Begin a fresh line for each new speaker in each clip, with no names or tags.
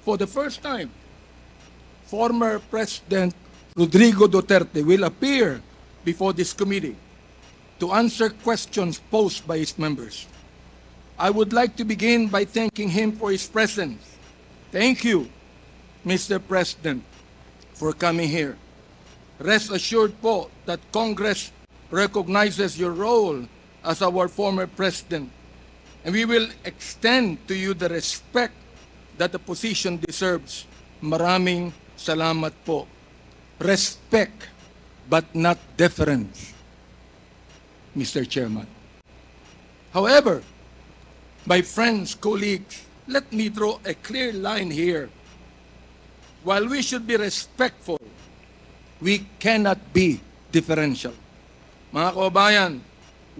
for the first time, former President Rodrigo Duterte will appear before this committee to answer questions posed by its members. I would like to begin by thanking him for his presence. Thank you, Mr. President, for coming here. Rest assured po that Congress recognizes your role as our former president, and we will extend to you the respect that the position deserves. Maraming salamat po. Respect, but not deference, Mr. Chairman. However, my friends, colleagues, let me draw a clear line here. While we should be respectful, we cannot be differential. Mga kababayan,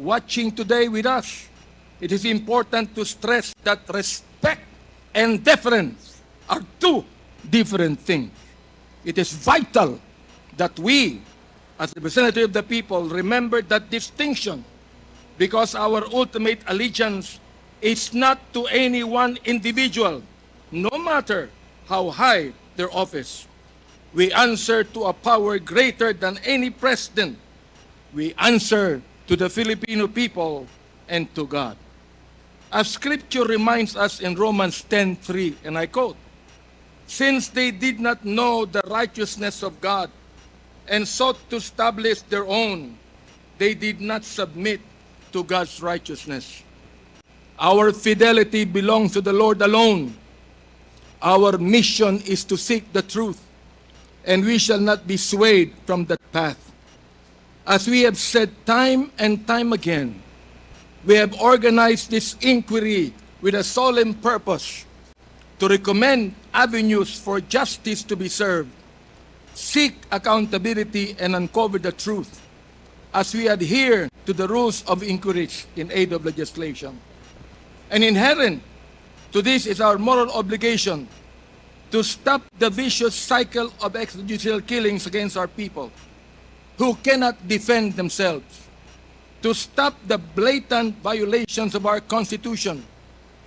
watching today with us, it is important to stress that respect and deference are two different things. It is vital that we, as representatives of the people, remember that distinction, because our ultimate allegiance is not to any one individual, no matter how high their office. We answer to a power greater than any president. We answer to the Filipino people and to God. As Scripture reminds us in Romans 10:3, and I quote, "Since they did not know the righteousness of God and sought to establish their own, they did not submit to God's righteousness." Our fidelity belongs to the Lord alone. Our mission is to seek the truth, and we shall not be swayed from that path. As we have said time and time again, we have organized this inquiry with a solemn purpose to recommend avenues for justice to be served, seek accountability, and uncover the truth as we adhere to the rules of inquiries in aid of legislation. And inherent to this is our moral obligation to stop the vicious cycle of extrajudicial killings against our people who cannot defend themselves, to stop the blatant violations of our Constitution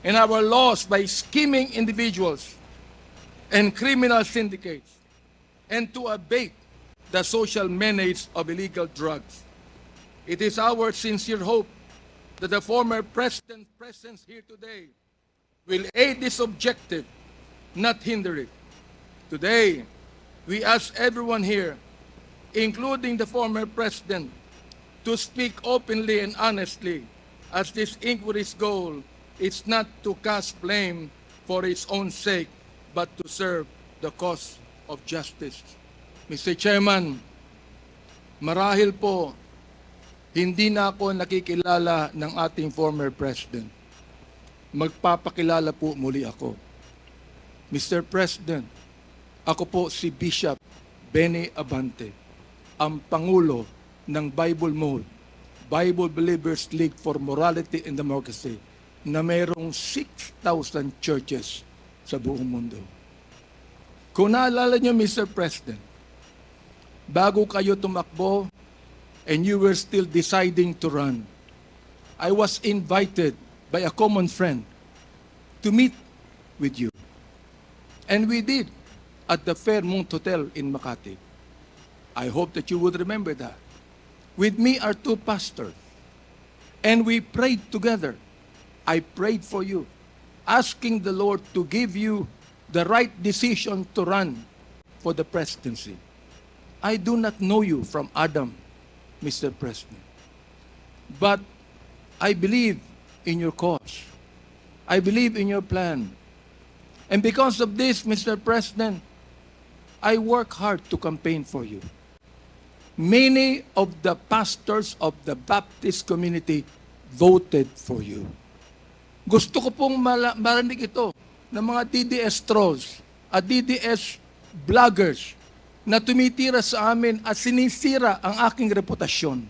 and our laws by scheming individuals and criminal syndicates, and to abate the social menace of illegal drugs. It is our sincere hope that the former president's presence here today will aid this objective, not hinder it. Today, we ask everyone here, including the former president, to speak openly and honestly, as this inquiry's goal is not to cast blame for its own sake, but to serve the cause of justice. Mr. Chairman, marahil po, hindi na ako nakikilala ng ating former president. Magpapakilala po muli ako. Mr. President, ako po si Bishop Benny Abante, ang Pangulo ng Bible Mode, Bible Believers League for Morality and Democracy, na mayroong 6,000 churches sa buong mundo. Kung naalala niyo, Mr. President, bago kayo tumakbo and you were still deciding to run, I was invited by a common friend to meet with you. And we did at the Fairmont Hotel in Makati. I hope that you would remember that. With me are two pastors, and we prayed together. I prayed for you, asking the Lord to give you the right decision to run for the presidency. I do not know you from Adam, Mr. President, but I believe in your cause. I believe in your plan. And because of this, Mr. President, I work hard to campaign for you. Many of the pastors of the Baptist community voted for you. Gusto ko pong marinig ito ng mga DDS trolls at DDS vloggers na tumitira sa amin at sinisira ang aking reputasyon.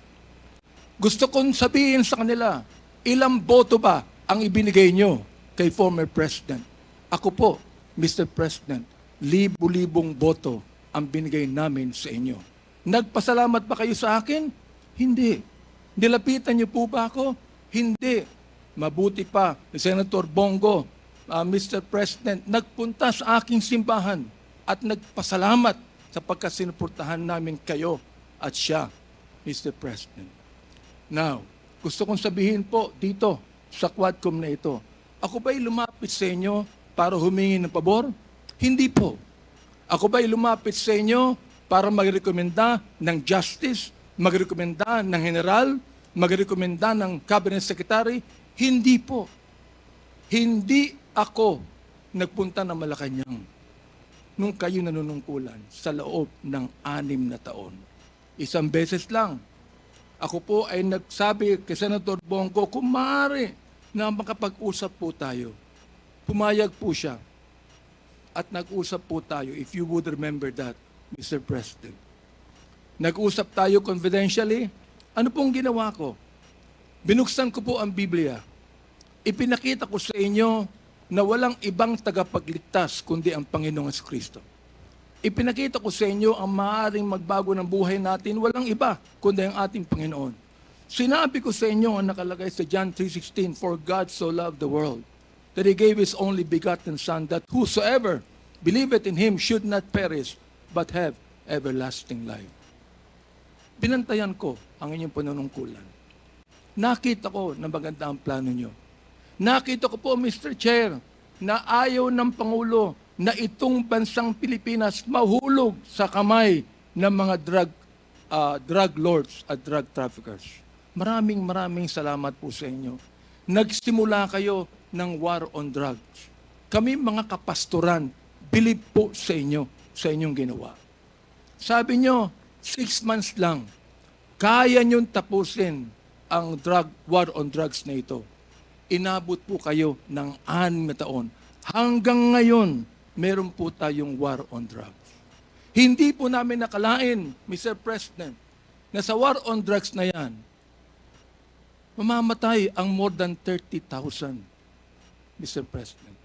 Gusto kong sabihin sa kanila, ilang boto ba ang ibinigay nyo kay former President? Ako po, Mr. President, libu-libong boto ang binigay namin sa inyo. Nagpasalamat ba kayo sa akin? Hindi. Nilapitan niyo po ba ako? Hindi. Mabuti pa, Senator Bongo, Mr. President, nagpunta sa aking simbahan at nagpasalamat sapagkat sinuportahan namin kayo at siya, Mr. President. Now, gusto kong sabihin po dito sa Quadcom na ito, ako ba'y lumapit sa inyo para humingi ng pabor? Hindi po. Ako ba'y lumapit sa inyo para magrekomenda ng justice, magrekomenda ng general, magrekomenda ng cabinet secretary? Hindi po. Hindi ako nagpunta ng Malacanang nung kayo nanunungkulan sa loob ng 6 na taon. Isang beses lang. Ako po ay nagsabi kay Senator Bongo, kung maaari na makapag-usap po tayo. Pumayag po siya. At nag-usap po tayo, if you would remember that, Mr. President. Nag-usap tayo confidentially. Ano pong ginawa ko? Binuksan ko po ang Biblia. Ipinakita ko sa inyo na walang ibang tagapagligtas kundi ang Panginoong Kristo. Ipinakita ko sa inyo ang maaaring magbago ng buhay natin, walang iba kundi ang ating Panginoon. Sinabi ko sa inyo ang nakalagay sa John 3:16, "For God so loved the world, that He gave His only begotten Son, that whosoever believeth in Him should not perish, but have everlasting life." Binantayan ko ang inyong panunungkulan. Nakita ko na maganda ang plano nyo. Nakita ko po, Mr. Chair, na ayaw ng Pangulo na itong bansang Pilipinas mahulog sa kamay ng mga drug lords at drug traffickers. Maraming salamat po sa inyo. Nagsimula kayo ng war on drugs. Kami mga kapastoran, believe po sa inyo, sa inyong ginawa. Sabi nyo, 6 months lang, kaya nyo tapusin ang war on drugs na ito. Inabot po kayo ng 6 na taon. Hanggang ngayon, meron po tayong war on drugs. Hindi po namin nakalain, Mr. President, na sa war on drugs na yan, mamamatay ang more than 30,000, Mr. President.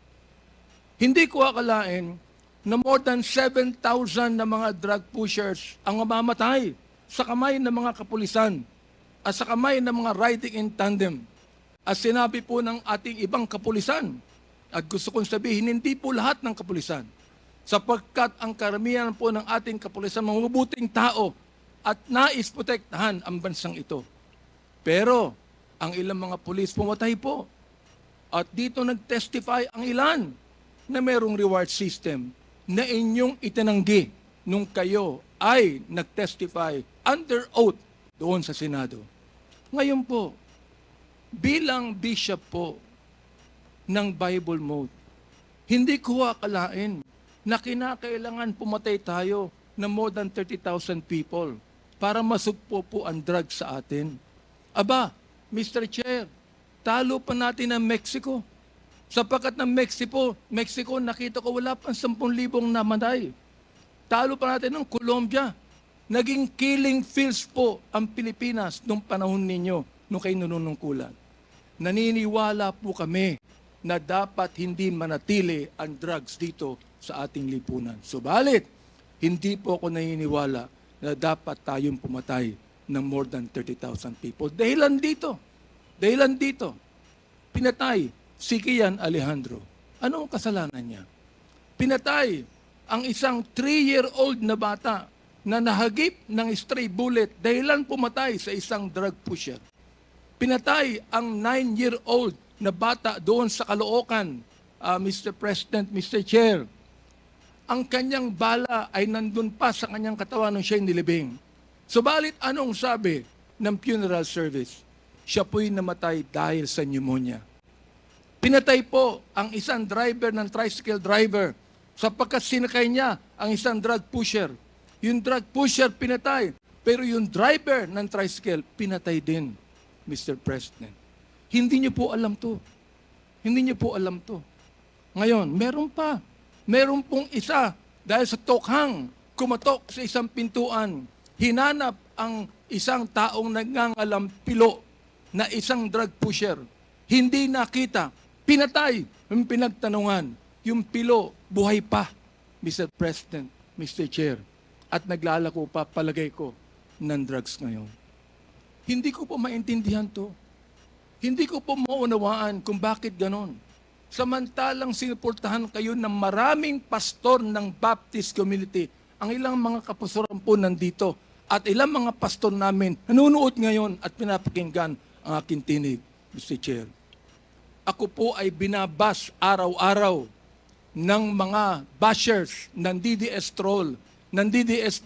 Hindi ko akalain na more than 7,000 na mga drug pushers ang mamamatay sa kamay ng mga kapulisan at sa kamay ng mga riding in tandem. As sinabi po ng ating ibang kapulisan, at gusto kong sabihin, hindi po lahat ng kapulisan, sapagkat ang karamihan po ng ating kapulisan, mga mabuting tao, at nais protektahan ang bansang ito. Pero, ang ilang mga pulis pumatay po. At dito nag-testify ang ilan na merong reward system na inyong itinanggi nung kayo ay nag-testify under oath doon sa Senado. Ngayon po, bilang bishop po ng Bible Mode, hindi ko akalain na kinakailangan pumatay tayo ng more than 30,000 people para masugpo po ang drug sa atin. Aba, Mr. Chair, talo pa natin ang Mexico. Sapagkat ng Mexico, nakita ko wala pang 10,000 namatay. Talo pa natin ng Colombia. Naging killing fields po ang Pilipinas nung panahon ninyo, nung kayo nanunungkulan. Naniniwala po kami na dapat hindi manatili ang drugs dito sa ating lipunan. Subalit, hindi po ako naniniwala na dapat tayong pumatay ng more than 30,000 people. Dahilan dito, pinatay si Kian Alejandro. Anong kasalanan niya? Pinatay ang isang 3-year-old na bata na nahagip ng stray bullet dahilan pumatay sa isang drug pusher. Pinatay ang 9-year-old na bata doon sa Caloocan, Mr. President, Mr. Chair. Ang kanyang bala ay nandun pa sa kanyang katawan nung siya'y nilibing. Subalit anong sabi ng funeral service? Siya po'y namatay dahil sa pneumonia. Pinatay po ang isang driver ng tricycle driver sapagkat sinakay niya ang isang drug pusher. Yung drug pusher pinatay, pero yung driver ng tricycle pinatay din, Mr. President. Hindi niyo po alam to. Hindi niyo po alam to. Ngayon, meron pong isa dahil sa tokhang kumatok sa isang pintuan, hinanap ang isang taong nangangalampilo na isang drug pusher. Hindi nakita. Pinatay. Yung pinagtanungan. Yung pilo, buhay pa, Mr. President, Mr. Chair. At naglalako pa, palagay ko, ng drugs ngayon. Hindi ko po maintindihan to. Hindi ko po maunawaan kung bakit ganon. Samantalang sinuportahan kayo ng maraming pastor ng Baptist community. Ang ilang mga kapastoran po nandito at ilang mga pastor namin nanonood ngayon at pinapakinggan ang aking tinig, Mr. Chair. Ako po ay binabas araw-araw ng mga bashers ng DDS troll, ng DDS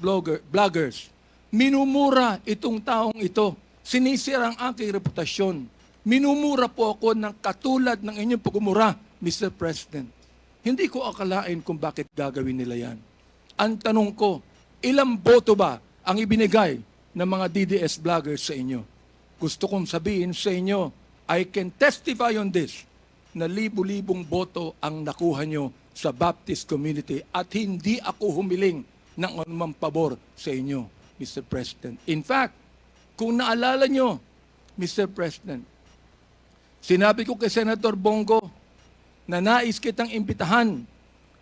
vloggers. Minumura itong taong ito. Sinisira ang aking reputasyon. Minumura po ako ng katulad ng inyong pagmumura, Mr. President. Hindi ko akalain kung bakit gagawin nila yan. Ang tanong ko, ilang boto ba ang ibinigay ng mga DDS vloggers sa inyo? Gusto kong sabihin sa inyo, I can testify on this, na libu-libong boto ang nakuha nyo sa Baptist community at hindi ako humiling ng anumang pabor sa inyo, Mr. President. In fact, kung naalala nyo, Mr. President, sinabi ko kay Senator Bongo na nais kitang imbitahan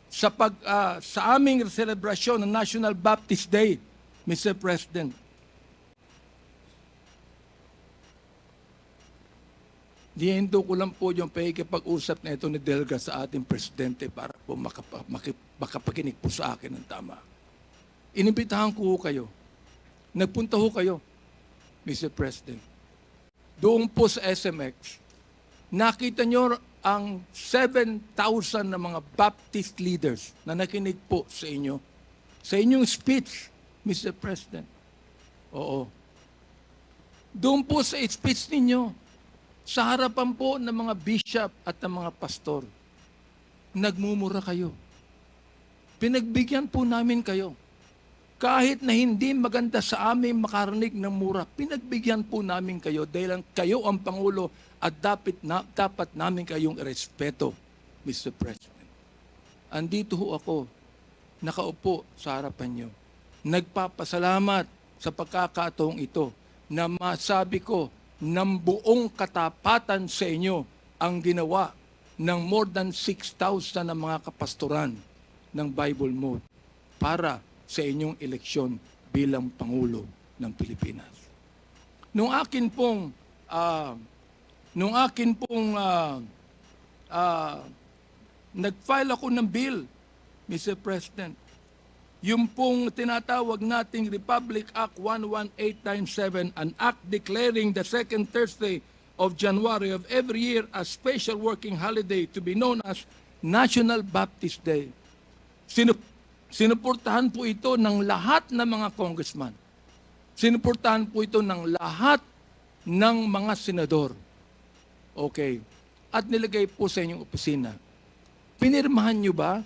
sa aming selebrasyon ng National Baptist Day, Mr. President. Dihinto ko lang po yung pakikipag-usap na ito ni Delga sa ating presidente para po makapakinig po sa akin ng tama. Inimbitahan ko kayo. Nagpunta ho kayo, Mr. President. Doon po sa SMX, nakita nyo ang 7,000 na mga Baptist leaders na nakinig po sa inyo. Sa inyong speech, Mr. President. Oo. Doon po sa speech ninyo, sa harapan po ng mga bishop at ng mga pastor, nagmumura kayo. Pinagbigyan po namin kayo. Kahit na hindi maganda sa amin makarinig ng mura, pinagbigyan po namin kayo dahil kayo ang Pangulo at dapat namin kayong irespeto, Mr. President. Andito ho ako, nakaupo sa harapan nyo. Nagpapasalamat sa pagkakataong ito na masabi ko ng buong katapatan sa inyo ang ginawa ng more than 6,000 na mga kapastoran ng Bible Mode para sa inyong eleksyon bilang Pangulo ng Pilipinas. Nung akin pong nag-file ako ng bill, Mr. President, yung pong tinatawag nating Republic Act 11897, an act declaring the second Thursday of January of every year as special working holiday to be known as National Baptist Day. Sinuportahan po ito ng lahat ng mga congressman. Sinuportahan po ito ng lahat ng mga senador. Okay. At nilagay po sa inyong opisina. Pinirmahan nyo ba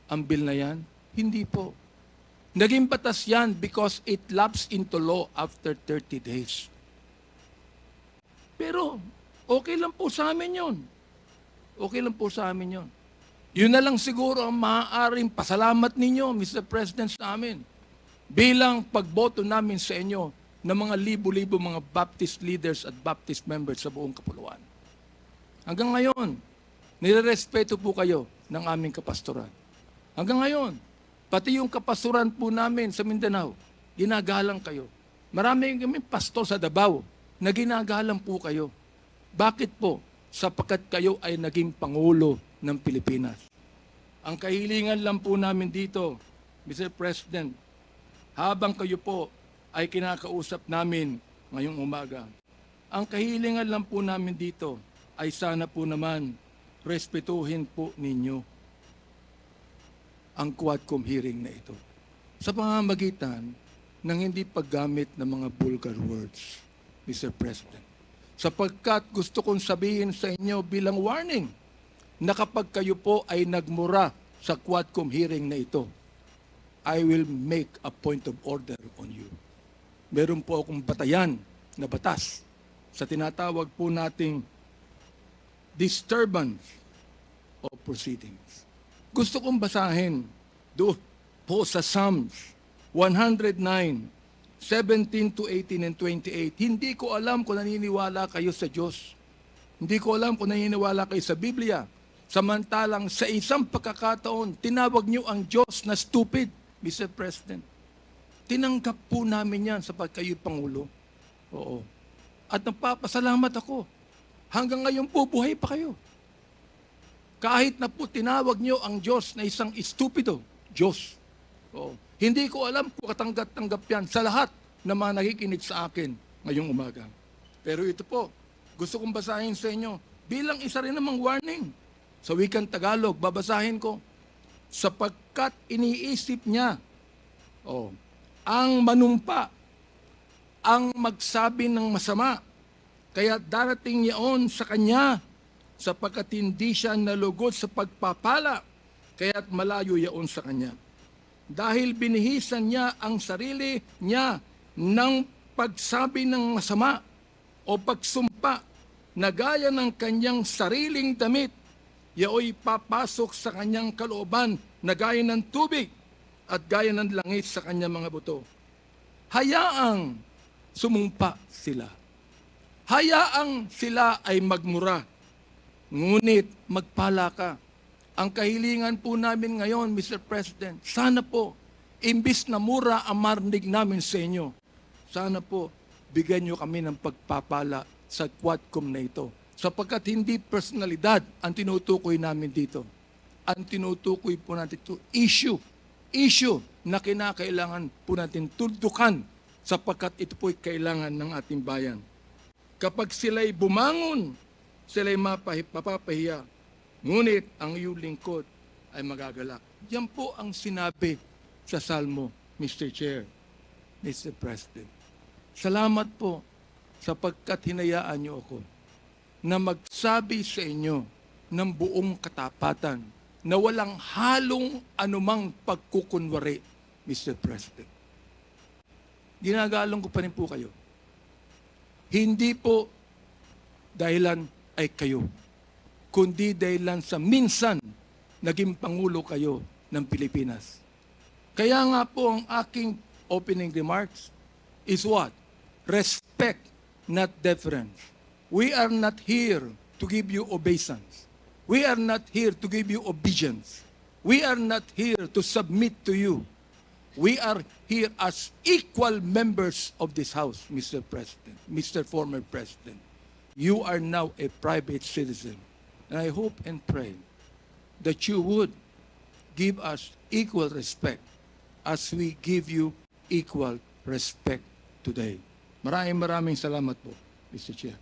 ang bill na yan? Hindi po. Naging batas yan because it lapsed into law after 30 days. Pero, okay lang po sa amin yun. Okay lang po sa amin yun. Yun na lang siguro ang maaaring pasalamat ninyo, Mr. President, sa amin. Bilang pagboto namin sa inyo ng mga libo-libo mga Baptist leaders at Baptist members sa buong kapuluan. Hanggang ngayon, nirerespeto po kayo ng aming kapastoran. Hanggang ngayon, pati yung kapastoran po namin sa Mindanao, ginagalang kayo. Marami kami pastor sa Davao na ginagalang po kayo. Bakit po? Sapagkat kayo ay naging Pangulo ng Pilipinas. Ang kahilingan lang po namin dito, Mr. President, habang kayo po ay kinakausap namin ngayong umaga, ang kahilingan lang po namin dito ay sana po naman respetuhin po ninyo ang Quadcom hearing na ito sa pamamagitan ng hindi paggamit ng mga vulgar words, Mr. President. Sapagkat gusto kong sabihin sa inyo bilang warning na kapag kayo po ay nagmura sa Quadcom hearing na ito, I will make a point of order on you. Meron po akong batayan na batas sa tinatawag po nating disturbance of proceedings. Gusto kong basahin doon po sa Psalms 109, 17 to 18 and 28. Hindi ko alam kung naniniwala kayo sa Diyos. Hindi ko alam kung naniniwala kayo sa Biblia. Samantalang sa isang pagkakataon, tinawag niyo ang Diyos na stupid, Mr. President. Tinanggap po namin yan sapagkat kayo Pangulo. Oo. At nagpapasalamat ako. Hanggang ngayon po, buhay pa kayo. Kahit na po tinawag niyo ang Diyos na isang estupido, Diyos. Hindi ko alam kung katanggap-tanggap yan sa lahat na mga nakikinig sa akin ngayong umaga. Pero ito po, gusto kong basahin sa inyo bilang isa rin namang warning. Sa wikang Tagalog, babasahin ko. Sapagkat iniisip niya, ang manumpa, ang magsabi ng masama, kaya darating yaon sa kanya, sapagkat hindi siya nalugod sa pagpapala, kaya't malayo yaon sa kanya. Dahil binihisan niya ang sarili niya ng pagsabi ng masama o pagsumpa na gaya ng kanyang sariling damit, yaoy papasok sa kanyang kalooban na gaya ng tubig at gaya ng langit sa kanyang mga buto. Hayaang sumumpa sila. Hayaang sila ay magmura. Ngunit magpala ka. Ang kahilingan po namin ngayon, Mr. President, sana po, imbis na mura ang marinig namin sa inyo, sana po, bigyan nyo kami ng pagpapala sa Quadcom na ito. Sapagkat hindi personalidad ang tinutukoy namin dito. Ang tinutukoy po natin ito, issue na kinakailangan po natin tuldukan sapagkat ito po'y kailangan ng ating bayan. Kapag sila'y bumangon, sila'y mapapahiya, ngunit ang iyong lingkod ay magagalak. Yan po ang sinabi sa Salmo, Mr. Chair, Mr. President. Salamat po sapagkat hinayaan niyo ako na magsabi sa inyo ng buong katapatan na walang halong anumang pagkukunwari, Mr. President. Ginagalang ko pa rin po kayo. Hindi po dahilan ay kayo, kundi dahilan sa minsan naging Pangulo kayo ng Pilipinas. Kaya nga po ang aking opening remarks is what? Respect, not deference. We are not here to give you obeisance. We are not here to give you obedience. We are not here to submit to you. We are here as equal members of this House, Mr. President, Mr. Former President. You are now a private citizen. And I hope and pray that you would give us equal respect as we give you equal respect today. Maraming salamat po, Mr. Chair.